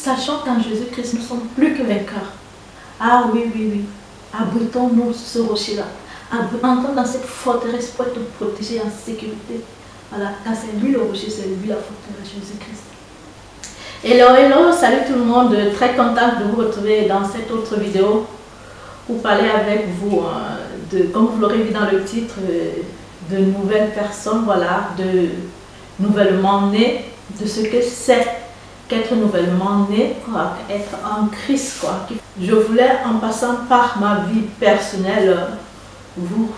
sachant qu'en Jésus-Christ, nous sommes plus que vainqueurs. Ah oui, oui, oui. Abritons-nous sur ce rocher-là. Entrons dans cette forteresse pour être protégés en sécurité. Voilà, car c'est lui le rocher, c'est lui la forteresse, Jésus-Christ. Hello, hello, salut tout le monde. Très contente de vous retrouver dans cette autre vidéo pour parler avec vous, comme vous l'aurez vu dans le titre, de nouvelles personnes, voilà, de nouvellement nées, de ce que c'est qu'être nouvellement né, quoi, être en Christ, quoi. Je voulais, en passant par ma vie personnelle, vous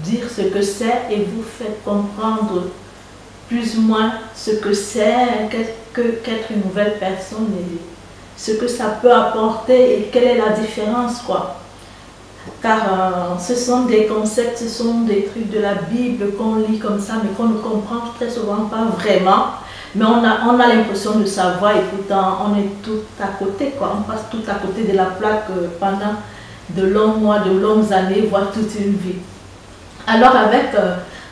dire ce que c'est et vous faire comprendre plus ou moins ce que c'est qu'être une nouvelle personne et ce que ça peut apporter et quelle est la différence, quoi. Car ce sont des concepts, ce sont des trucs de la Bible qu'on lit comme ça, mais qu'on ne comprend très souvent pas vraiment. Mais on a l'impression de savoir et pourtant on est tout à côté, quoi. On passe tout à côté de la plaque pendant de longs mois, de longues années, voire toute une vie. Alors avec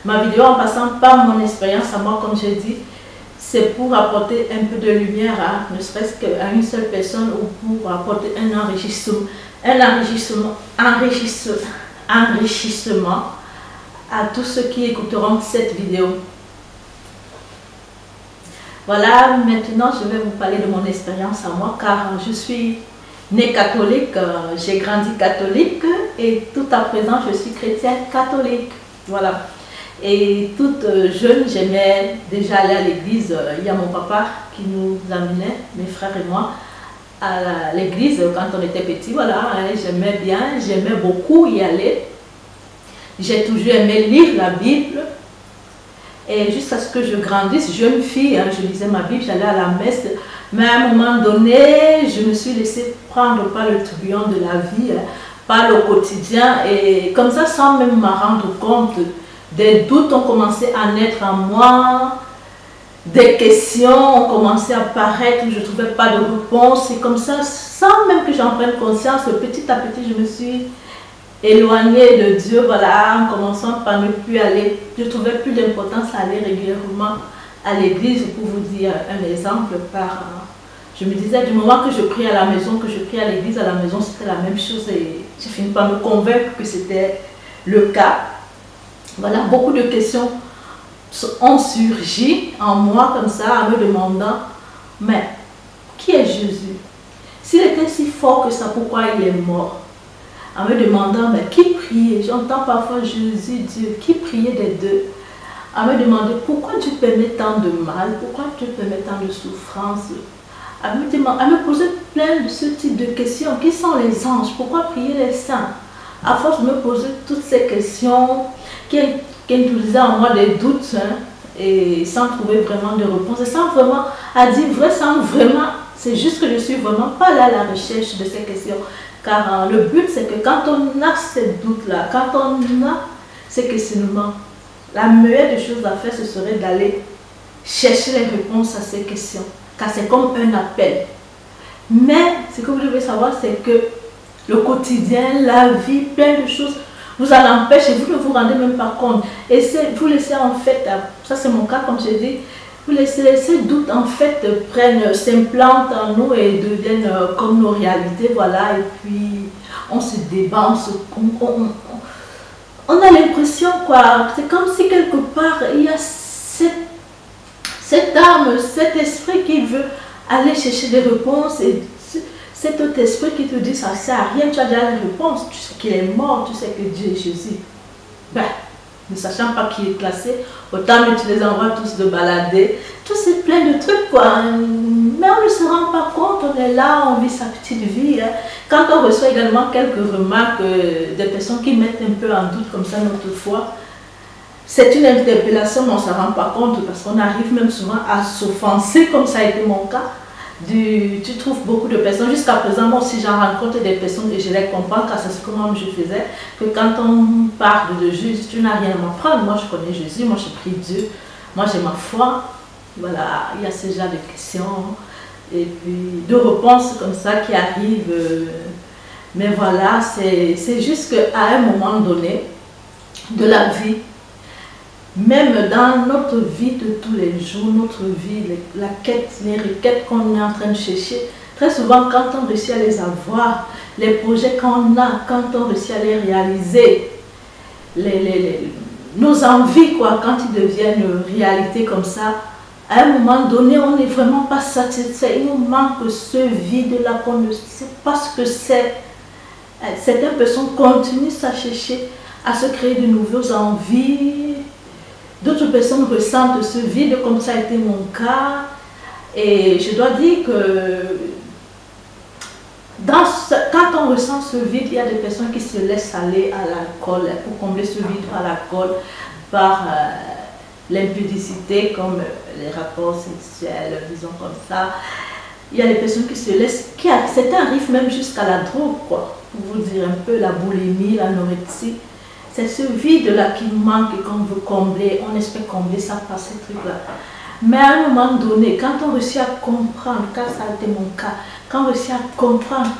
ma vidéo, en passant par mon expérience à moi, comme j'ai dit, c'est pour apporter un peu de lumière, ne serait-ce qu'à une seule personne ou pour apporter un enrichissement à tous ceux qui écouteront cette vidéo. Voilà, maintenant je vais vous parler de mon expérience à moi, car je suis née catholique, j'ai grandi catholique et tout à présent je suis chrétienne catholique. Voilà. Et toute jeune, j'aimais déjà aller à l'église. Il y a mon papa qui nous amenait, mes frères et moi, à l'église quand on était petit. Voilà, j'aimais bien, j'aimais beaucoup y aller. J'ai toujours aimé lire la Bible. Et jusqu'à ce que je grandisse, jeune fille, je lisais ma Bible, j'allais à la messe. Mais à un moment donné, je me suis laissée prendre par le tourbillon de la vie, par le quotidien. Et comme ça, sans même m'en rendre compte, des doutes ont commencé à naître en moi. Des questions ont commencé à apparaître où je ne trouvais pas de réponse. Et comme ça, sans même que j'en prenne conscience, petit à petit, je me suis éloignée de Dieu, voilà, en commençant par ne plus aller. Je ne trouvais plus d'importance à aller régulièrement à l'église. Pour vous dire un exemple, je me disais du moment que je prie à la maison, que je prie à l'église, à la maison, c'était la même chose et j'ai fini par me convaincre que c'était le cas. Voilà, beaucoup de questions ont surgi en moi comme ça, en me demandant, mais qui est Jésus? S'il était si fort que ça, pourquoi il est mort? En me demandant, mais qui priait? J'entends parfois Jésus, Dieu, qui priait des deux? À me demander, pourquoi Dieu permet tant de mal? Pourquoi Dieu permet tant de souffrance? À me poser plein de ce type de questions. Qui sont les anges? Pourquoi prier les saints? À force de me poser toutes ces questions qui introduisaient en moi des doutes, et sans trouver vraiment de réponse, et sans vraiment, à dire vrai, sans vraiment, c'est juste que je suis vraiment pas là à la recherche de ces questions. Car le but, c'est que quand on a ces doutes-là, quand on a ces questionnements, la meilleure des choses à faire, ce serait d'aller chercher les réponses à ces questions. Car c'est comme un appel. Mais ce que vous devez savoir, c'est que le quotidien, la vie, plein de choses vous en empêchent et vous ne vous rendez même pas compte. Et vous laissez en fait, ça c'est mon cas comme j'ai dit, vous laissez ces doutes en fait s'implantent en nous et deviennent comme nos réalités, voilà. Et puis on se débat, on a l'impression quoi, c'est comme si quelque part il y a cette âme, cet esprit qui veut aller chercher des réponses et cet autre esprit qui te dit ça ne sert à rien, tu as déjà les réponses, tu sais qu'il est mort, tu sais que Dieu est Jésus. Ben, ne sachant pas qui est classé, autant que tu les envoies tous de balader, tout c'est plein de trucs quoi. Mais on ne se rend pas compte, on est là, on vit sa petite vie. Quand on reçoit également quelques remarques des personnes qui mettent un peu en doute comme ça notre foi, c'est une interpellation, mais on ne s'en rend pas compte parce qu'on arrive même souvent à s'offenser, comme ça a été mon cas. Tu trouves beaucoup de personnes, jusqu'à présent, moi aussi j'en rencontre des personnes et je les comprends car c'est ce que moi je faisais, que quand on parle de Jésus, tu n'as rien à m'apprendre, moi je connais Jésus, moi je prie Dieu, moi j'ai ma foi, voilà, il y a ce genre de questions et puis de réponses comme ça qui arrivent, mais voilà, c'est juste qu'à un moment donné de la vie, Même dans notre vie de tous les jours, notre vie, la quête, les requêtes qu'on est en train de chercher, très souvent quand on réussit à les avoir, les projets qu'on a, quand on réussit à les réaliser, nos envies, quoi, quand ils deviennent réalité comme ça, à un moment donné, on n'est vraiment pas satisfait. Il nous manque ce vide-là qu'on ne sait pas ce que c'est. Certaines personnes continuent à chercher, à se créer de nouvelles envies. D'autres personnes ressentent ce vide, comme ça a été mon cas. Et je dois dire que quand on ressent ce vide, il y a des personnes qui se laissent aller à l'alcool pour combler ce vide par l'alcool, par l'impudicité, comme les rapports sexuels, disons comme ça. Il y a des personnes qui se laissent, certains arrivent même jusqu'à la drogue, quoi, pour vous dire un peu, la boulimie, l'anorexie. C'est ce vide-là qui manque et qu'on veut combler. On espère combler ça par ces trucs-là. Mais à un moment donné, quand on réussit à comprendre, car ça a été mon cas, quand on réussit à comprendre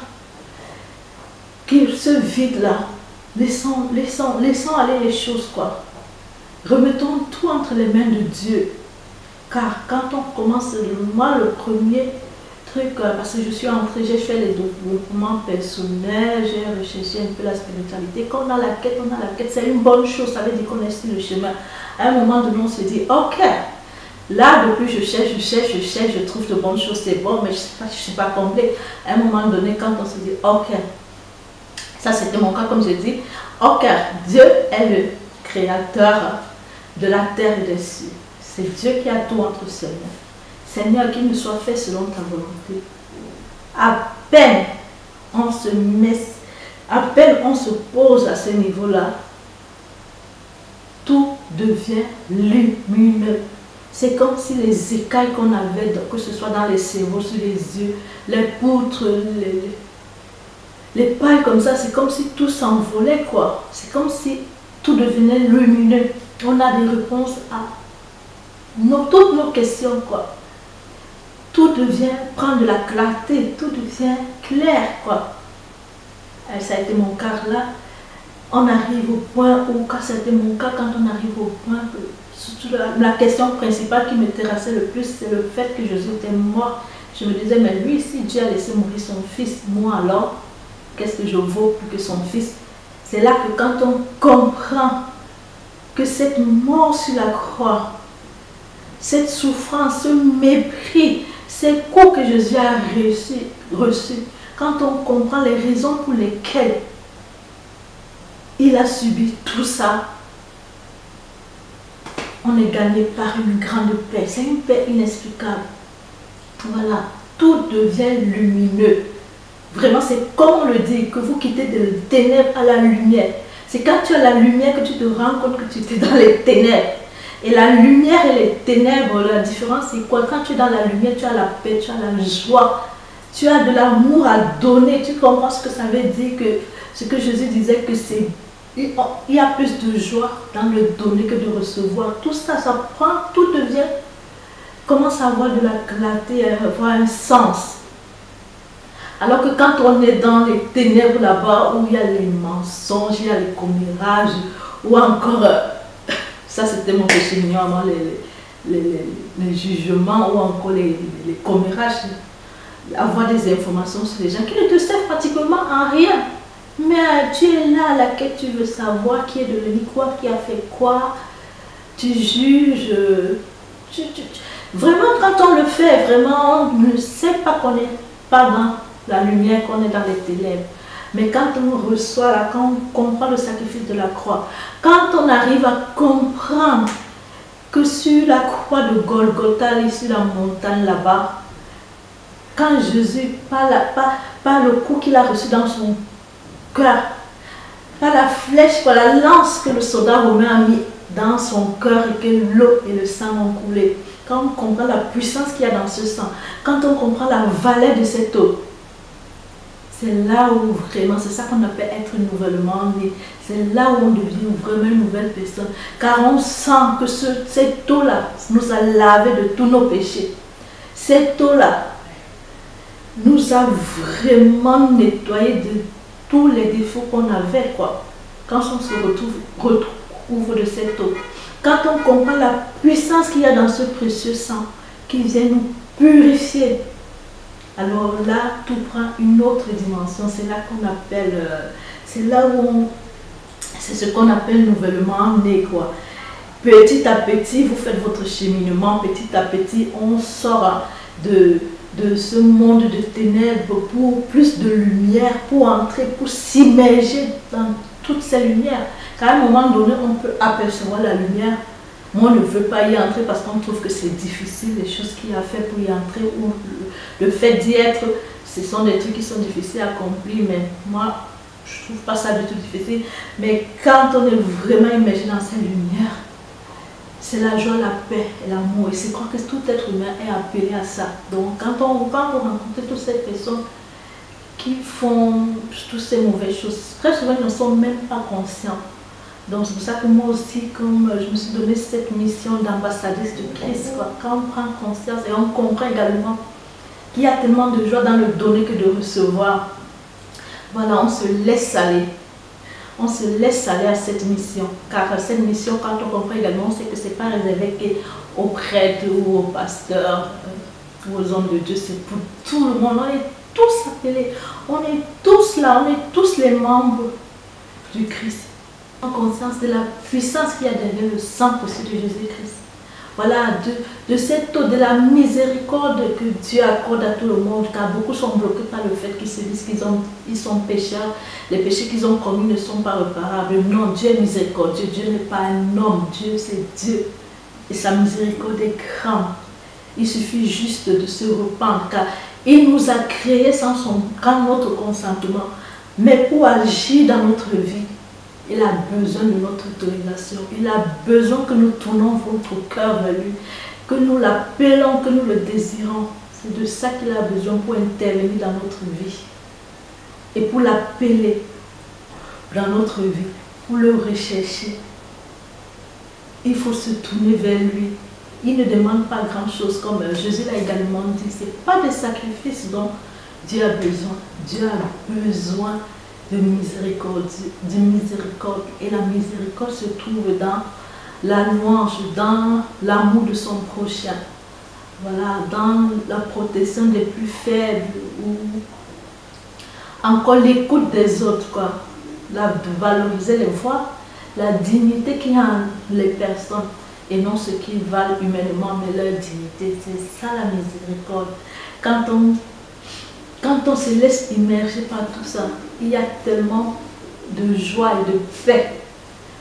que ce vide-là, laissons aller les choses, quoi. Remettons tout entre les mains de Dieu. Car quand on commence, moi le premier truc, parce que je suis entrée, j'ai fait les développements personnels, j'ai recherché un peu la spiritualité. Quand on a la quête, c'est une bonne chose, ça veut dire qu'on est sur le chemin. À un moment donné, on se dit, ok, là depuis je cherche, je trouve de bonnes choses, c'est bon, mais je ne suis pas comblée. À un moment donné, quand on se dit, ok, ça c'était mon cas comme je dis, ok, Dieu est le créateur de la terre et des cieux. C'est Dieu qui a tout entre ses mains. Seigneur, qu'il me soit fait selon ta volonté. À peine on se pose à ce niveau-là, tout devient lumineux. C'est comme si les écailles qu'on avait, que ce soit dans les cerveaux, sur les yeux, les poutres, les pailles comme ça, c'est comme si tout s'envolait, quoi. C'est comme si tout devenait lumineux. On a des réponses à toutes nos questions, quoi. Tout devient, prend de la clarté, tout devient clair, quoi. Et ça a été mon cas là. On arrive au point où, quand c'était mon cas, quand on arrive au point que, surtout la question principale qui me terrassait le plus, c'est le fait que Jésus était mort. Je me disais, mais lui, si Dieu a laissé mourir son fils, moi alors, qu'est-ce que je vaux plus que son fils? C'est là que quand on comprend que cette mort sur la croix, cette souffrance, ce mépris, ces coups que Jésus a reçus, quand on comprend les raisons pour lesquelles il a subi tout ça, on est gagné par une grande paix. C'est une paix inexplicable. Voilà, tout devient lumineux. Vraiment, c'est comme on le dit, que vous quittez de ténèbres à la lumière. C'est quand tu as la lumière que tu te rends compte que tu étais dans les ténèbres. Et la lumière et les ténèbres, la différence c'est quoi? Quand tu es dans la lumière, tu as la paix, tu as la joie, tu as de l'amour à donner. Tu comprends ce que ça veut dire, que ce que Jésus disait, que c'est, il y a plus de joie dans le donner que de recevoir. Tout ça, ça prend, tout devient, commence à avoir de la clarté, à avoir un sens. Alors que quand on est dans les ténèbres là-bas, où il y a les mensonges, il y a les commérages, ou encore... Ça, c'était mon péché mignon avant les jugements ou encore les commérages. Avoir des informations sur les gens qui ne te servent pratiquement à rien. Mais tu es là à laquelle tu veux savoir qui est devenu quoi, qui a fait quoi. Tu juges. Vraiment, quand on le fait, vraiment, on ne sait pas qu'on n'est pas dans la lumière, qu'on est dans les ténèbres. Mais quand on reçoit, là, quand on comprend le sacrifice de la croix, quand on arrive à comprendre que sur la croix de Golgotha, sur la montagne là-bas, quand Jésus, par le coup qu'il a reçu dans son cœur, par la flèche, par la lance que le soldat romain a mis dans son cœur et que l'eau et le sang ont coulé, quand on comprend la puissance qu'il y a dans ce sang, quand on comprend la valeur de cette eau, c'est là où vraiment, c'est ça qu'on appelle être nouvellement né. C'est là où on devient vraiment une nouvelle personne. Car on sent que cette eau-là nous a lavé de tous nos péchés. Cette eau-là nous a vraiment nettoyé de tous les défauts qu'on avait, quoi. Quand on se retrouve de cette eau. quand on comprend la puissance qu'il y a dans ce précieux sang, qui vient nous purifier, alors là, tout prend une autre dimension. C'est là qu'on appelle, c'est là où c'est ce qu'on appelle nouvellement né, quoi. Petit à petit, vous faites votre cheminement, petit à petit, on sort de ce monde de ténèbres pour plus de lumière, pour entrer, pour s'immerger dans toutes ces lumières. Qu'à un moment donné, on peut apercevoir la lumière. Moi, on ne veut pas y entrer parce qu'on trouve que c'est difficile, les choses qu'il y a fait pour y entrer, ou le fait d'y être, ce sont des trucs qui sont difficiles à accomplir, mais moi, je ne trouve pas ça du tout difficile. Mais quand on est vraiment immergé dans cette lumière, c'est la joie, la paix et l'amour. Et c'est croire que tout être humain est appelé à ça. Donc, quand on rencontre toutes ces personnes qui font toutes ces mauvaises choses, très souvent, ils ne sont même pas conscients. Donc c'est pour ça que moi aussi, comme je me suis donné cette mission d'ambassadrice de Christ, quoi. Quand on prend conscience et on comprend également qu'il y a tellement de joie dans le donner que de recevoir, voilà, on se laisse aller. On se laisse aller à cette mission. Car cette mission, quand on comprend également, on sait que ce n'est pas réservé aux prêtres ou aux pasteurs ou aux hommes de Dieu, c'est pour tout le monde. On est tous appelés, on est tous là, on est tous les membres du Christ. En conscience de la puissance qu'il y a derrière le sang précieux de Jésus-Christ. Voilà, de cette eau, de la miséricorde que Dieu accorde à tout le monde, car beaucoup sont bloqués par le fait qu'ils se disent qu'ils sont pécheurs, les péchés qu'ils ont commis ne sont pas réparables. Non, Dieu est miséricordieux, Dieu n'est pas un homme, Dieu c'est Dieu. Et sa miséricorde est grande. Il suffit juste de se repenttre, car il nous a créés sans notre consentement, mais pour agir dans notre vie. Il a besoin de notre autorisation. Il a besoin que nous tournons notre cœur vers lui, que nous l'appelons, que nous le désirons. C'est de ça qu'il a besoin pour intervenir dans notre vie. Et pour l'appeler dans notre vie, pour le rechercher, il faut se tourner vers lui. Il ne demande pas grand-chose, comme Jésus l'a également dit. Ce n'est pas des sacrifices dont Dieu a besoin. Dieu a besoin de miséricorde, et la miséricorde se trouve dans la louange, dans l'amour de son prochain, voilà, dans la protection des plus faibles, ou encore l'écoute des autres, quoi, de valoriser les voix, la dignité qu'il y a en les personnes, et non ce qu'ils valent humainement, mais leur dignité. C'est ça la miséricorde. Quand on se laisse immerger par tout ça, il y a tellement de joie et de paix.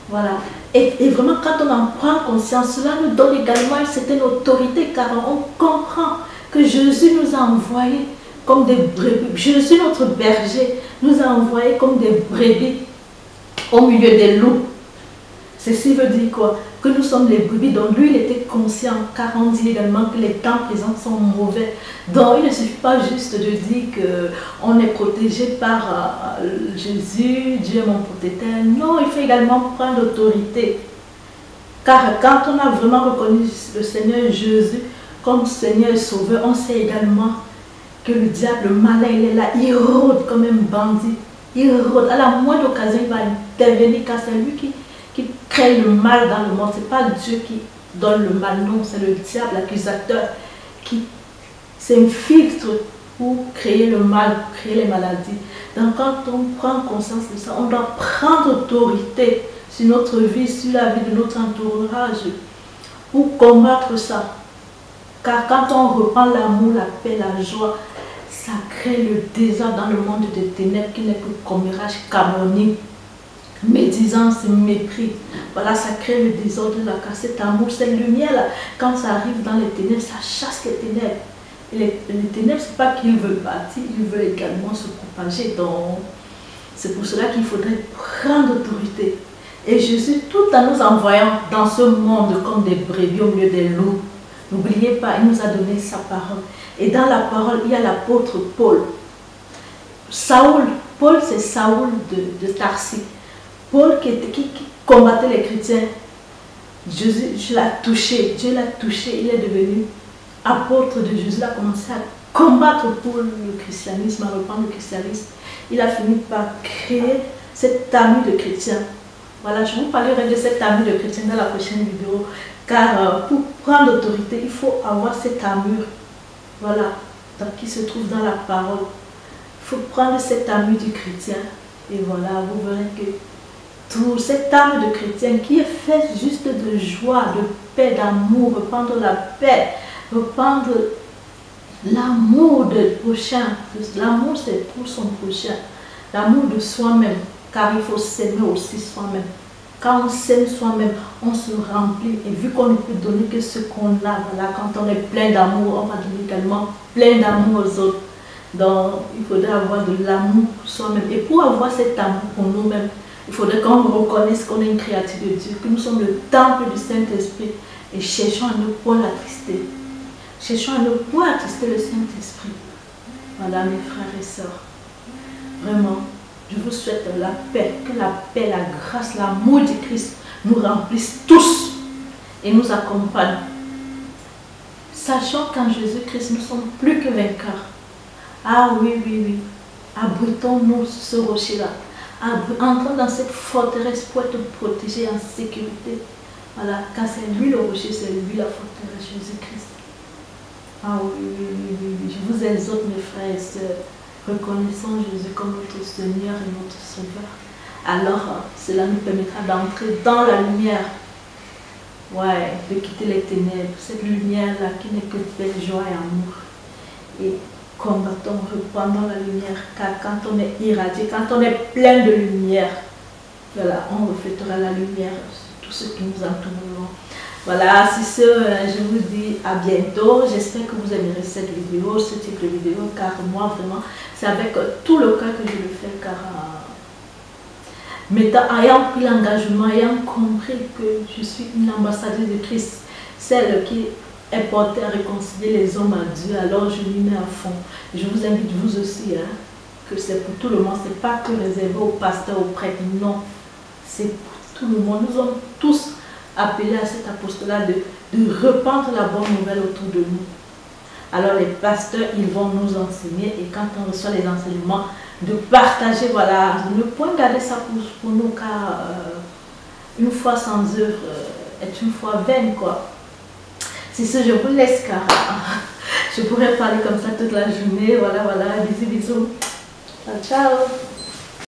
Voilà. Et vraiment, quand on en prend conscience, cela nous donne également une certaine autorité, car on comprend que Jésus nous a envoyés comme des brebis. Jésus, notre berger, nous a envoyés comme des brebis au milieu des loups. Ceci veut dire quoi? Que nous sommes les brebis. Donc lui, il était conscient, car on dit également que les temps présents sont mauvais. Donc il ne suffit pas juste de dire qu'on est protégé par Jésus, Dieu est mon protecteur. Non, il faut également prendre l'autorité. Car quand on a vraiment reconnu le Seigneur Jésus comme Seigneur et Sauveur, on sait également que le diable, le malin, il est là, il rôde comme un bandit. Il rôde. À la moindre occasion, il va intervenir, car c'est lui qui crée le mal dans le monde. Ce n'est pas Dieu qui donne le mal, non, c'est le diable, l'accusateur, qui s'infiltre pour créer le mal, pour créer les maladies. Donc quand on prend conscience de ça, on doit prendre autorité sur notre vie, sur la vie de notre entourage, pour combattre ça. Car quand on reprend l'amour, la paix, la joie, ça crée le désordre dans le monde des ténèbres qui n'est que commérage, calomnie, médisance, mépris. Voilà, ça crée le désordre là, car cet amour, cette lumière-là, quand ça arrive dans les ténèbres, ça chasse les ténèbres. Et les ténèbres, ce n'est pas qu'ils veulent bâtir, ils veulent également se propager. Donc, c'est pour cela qu'il faudrait prendre autorité. Et Jésus, tout en nous envoyant dans ce monde comme des brebis au milieu des loups, n'oubliez pas, il nous a donné sa parole. Et dans la parole, il y a l'apôtre Paul. Paul, c'est Saoul de Tarsis. Paul qui combattait les chrétiens, Jésus l'a touché, Dieu l'a touché, il est devenu apôtre de Jésus, il a commencé à combattre pour le christianisme, à reprendre le christianisme. Il a fini par créer cette armée de chrétiens. Voilà, je vous parlerai de cette armure de chrétien dans la prochaine vidéo. Car pour prendre l'autorité, il faut avoir cette armure. Voilà, qui se trouve dans la parole. Il faut prendre cette armure du chrétien. Et voilà, vous verrez que tout cette âme de chrétien qui est faite juste de joie, de paix, d'amour, reprendre la paix, reprendre l'amour du prochain. L'amour, c'est pour son prochain. L'amour de soi-même, car il faut s'aimer aussi soi-même. Quand on s'aime soi-même, on se remplit. Et vu qu'on ne peut donner que ce qu'on a, voilà, quand on est plein d'amour, on va donner également plein d'amour aux autres. Donc, il faudrait avoir de l'amour pour soi-même. Et pour avoir cet amour pour nous-mêmes, il faudrait qu'on reconnaisse qu'on est une créature de Dieu, que nous sommes le temple du Saint-Esprit. Et cherchons à ne point l'attrister. Cherchons à ne point attrister le Saint-Esprit. Voilà, mes frères et sœurs. Vraiment, je vous souhaite la paix, que la paix, la grâce, l'amour du Christ nous remplissent tous et nous accompagne. Sachant qu'en Jésus-Christ, nous sommes plus que vainqueurs. Ah oui, oui, oui. Abritons-nous sur ce rocher-là. Entrons dans cette forteresse pour être protégés en sécurité. Voilà, car c'est lui le rocher, c'est lui la forteresse, Jésus-Christ. Ah oui, oui, oui, oui, oui. Je vous exhorte, mes frères et sœurs. Reconnaissons Jésus comme notre Seigneur et notre Sauveur. Alors, cela nous permettra d'entrer dans la lumière. Ouais, de quitter les ténèbres. Cette lumière-là qui n'est que paix, joie et amour. Et combattons, reprenons la lumière. Car quand on est irradié, quand on est plein de lumière, voilà, on reflètera la lumière sur tout ce qui nous entoure. Voilà, c'est ce, je vous dis à bientôt. J'espère que vous aimerez cette vidéo, ce type de vidéo, car moi, vraiment, c'est avec tout le cœur que je le fais, car ayant pris l'engagement, ayant compris que je suis une ambassadrice de Christ, celle qui est portée à réconcilier les hommes à Dieu, alors je m'y mets à fond. Je vous invite, vous aussi, que c'est pour tout le monde, c'est pas que réservé aux pasteurs, aux prêtres, non, c'est pour tout le monde. Nous sommes tous appelés à cet apostolat de répandre la bonne nouvelle autour de nous. Alors les pasteurs, ils vont nous enseigner et quand on reçoit les enseignements, de partager, voilà, ne point garder ça pour nous, car une foi sans œuvre est une foi vaine, quoi. C'est ce, je vous laisse, car je pourrais parler comme ça toute la journée. Voilà, voilà, bisous, bisous. Ciao, ciao.